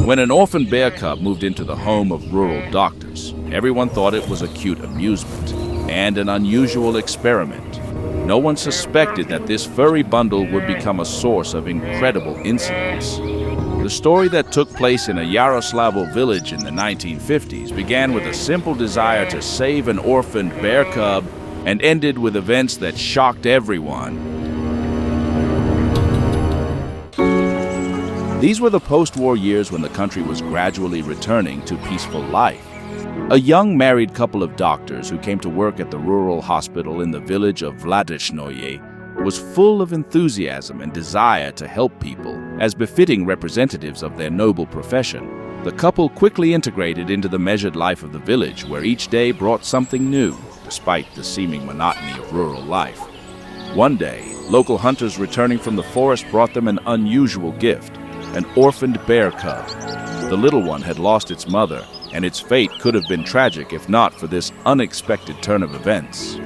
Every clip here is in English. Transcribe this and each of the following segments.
When an orphan bear cub moved into the home of rural doctors, everyone thought it was a cute amusement and an unusual experiment. No one suspected that this furry bundle would become a source of incredible incidents. The story that took place in a Yaroslavl village in the 1950s began with a simple desire to save an orphaned bear cub and ended with events that shocked everyone. These were the post-war years when the country was gradually returning to peaceful life. A young married couple of doctors who came to work at the rural hospital in the village of Vladishnoye was full of enthusiasm and desire to help people, as befitting representatives of their noble profession. The couple quickly integrated into the measured life of the village, where each day brought something new, despite the seeming monotony of rural life. One day, local hunters returning from the forest brought them an unusual gift. An orphaned bear cub. The little one had lost its mother, and its fate could have been tragic if not for this unexpected turn of events.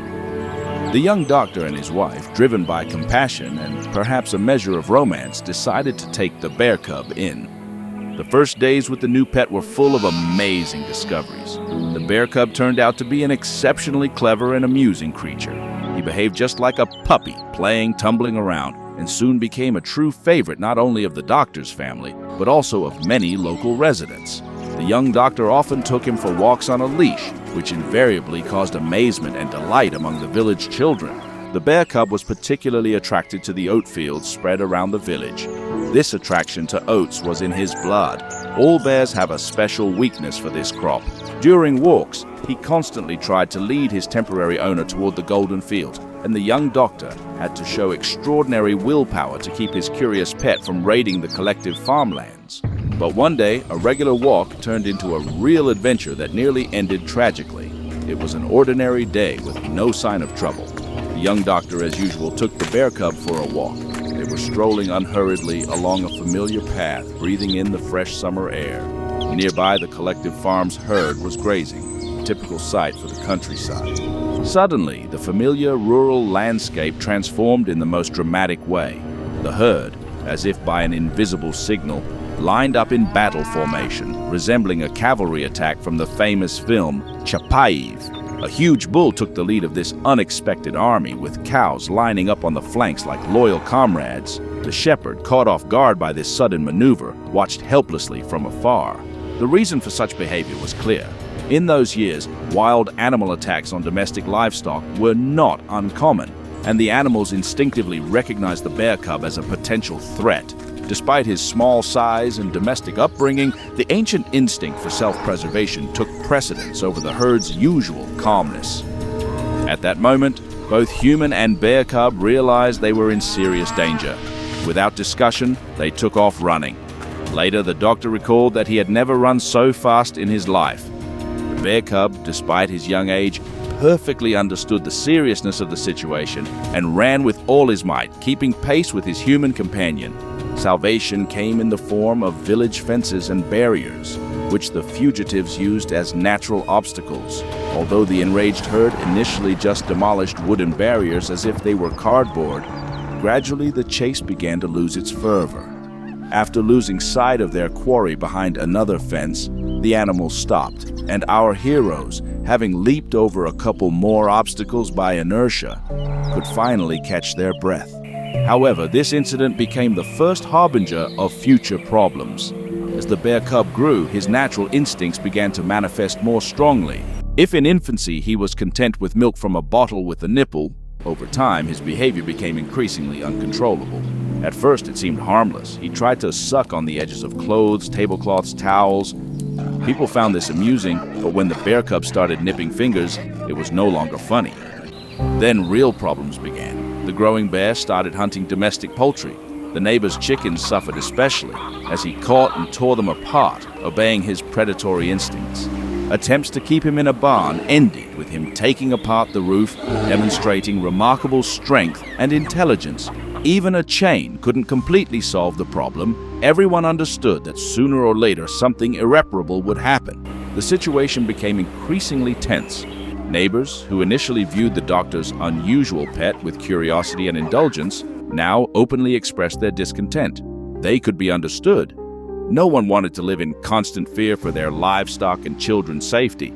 The young doctor and his wife, driven by compassion and perhaps a measure of romance, decided to take the bear cub in. The first days with the new pet were full of amazing discoveries. The bear cub turned out to be an exceptionally clever and amusing creature. He behaved just like a puppy, playing, tumbling around, and soon became a true favorite not only of the doctor's family, but also of many local residents. The young doctor often took him for walks on a leash, which invariably caused amazement and delight among the village children. The bear cub was particularly attracted to the oat fields spread around the village. This attraction to oats was in his blood. All bears have a special weakness for this crop. During walks, he constantly tried to lead his temporary owner toward the golden field, and the young doctor had to show extraordinary willpower to keep his curious pet from raiding the collective farmlands. But one day, a regular walk turned into a real adventure that nearly ended tragically. It was an ordinary day with no sign of trouble. The young doctor, as usual, took the bear cub for a walk. They were strolling unhurriedly along a familiar path, breathing in the fresh summer air. Nearby, the collective farm's herd was grazing, a typical sight for the countryside. Suddenly, the familiar rural landscape transformed in the most dramatic way. The herd, as if by an invisible signal, lined up in battle formation, resembling a cavalry attack from the famous film Chapayev. A huge bull took the lead of this unexpected army, with cows lining up on the flanks like loyal comrades. The shepherd, caught off guard by this sudden maneuver, watched helplessly from afar. The reason for such behavior was clear. In those years, wild animal attacks on domestic livestock were not uncommon, and the animals instinctively recognized the bear cub as a potential threat. Despite his small size and domestic upbringing, the ancient instinct for self-preservation took precedence over the herd's usual calmness. At that moment, both human and bear cub realized they were in serious danger. Without discussion, they took off running. Later, the doctor recalled that he had never run so fast in his life. The bear cub, despite his young age, perfectly understood the seriousness of the situation and ran with all his might, keeping pace with his human companion. Salvation came in the form of village fences and barriers, which the fugitives used as natural obstacles. Although the enraged herd initially just demolished wooden barriers as if they were cardboard, gradually the chase began to lose its fervor. After losing sight of their quarry behind another fence, the animals stopped, and our heroes, having leaped over a couple more obstacles by inertia, could finally catch their breath. However, this incident became the first harbinger of future problems. As the bear cub grew, his natural instincts began to manifest more strongly. If in infancy he was content with milk from a bottle with a nipple, over time his behavior became increasingly uncontrollable. At first it seemed harmless. He tried to suck on the edges of clothes, tablecloths, towels. People found this amusing, but when the bear cub started nipping fingers, it was no longer funny. Then real problems began. The growing bear started hunting domestic poultry. The neighbor's chickens suffered especially, as he caught and tore them apart, obeying his predatory instincts. Attempts to keep him in a barn ended with him taking apart the roof, demonstrating remarkable strength and intelligence. Even a chain couldn't completely solve the problem. Everyone understood that sooner or later something irreparable would happen. The situation became increasingly tense. Neighbors, who initially viewed the doctor's unusual pet with curiosity and indulgence, now openly expressed their discontent. They could be understood. No one wanted to live in constant fear for their livestock and children's safety.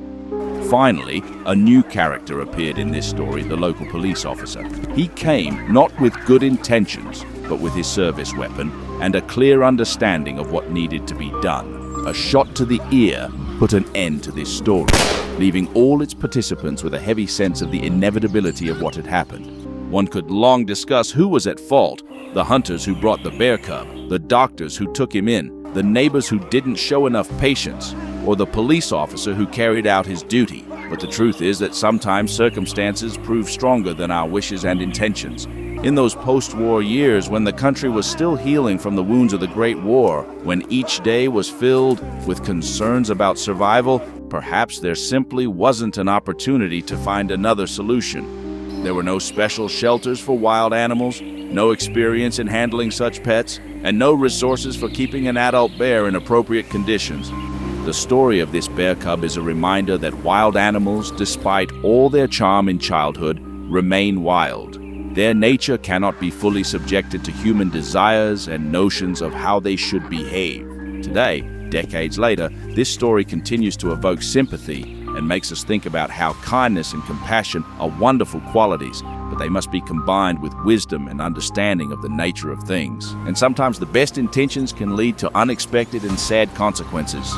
Finally, a new character appeared in this story, the local police officer. He came not with good intentions, but with his service weapon and a clear understanding of what needed to be done. A shot to the ear put an end to this story, leaving all its participants with a heavy sense of the inevitability of what had happened. One could long discuss who was at fault: the hunters who brought the bear cub, the doctors who took him in, the neighbors who didn't show enough patience, or the police officer who carried out his duty. But the truth is that sometimes circumstances prove stronger than our wishes and intentions. In those post-war years, when the country was still healing from the wounds of the Great War, when each day was filled with concerns about survival, perhaps there simply wasn't an opportunity to find another solution. There were no special shelters for wild animals, no experience in handling such pets, and no resources for keeping an adult bear in appropriate conditions. The story of this bear cub is a reminder that wild animals, despite all their charm in childhood, remain wild. Their nature cannot be fully subjected to human desires and notions of how they should behave. Today, decades later, this story continues to evoke sympathy and makes us think about how kindness and compassion are wonderful qualities, but they must be combined with wisdom and understanding of the nature of things. And sometimes the best intentions can lead to unexpected and sad consequences.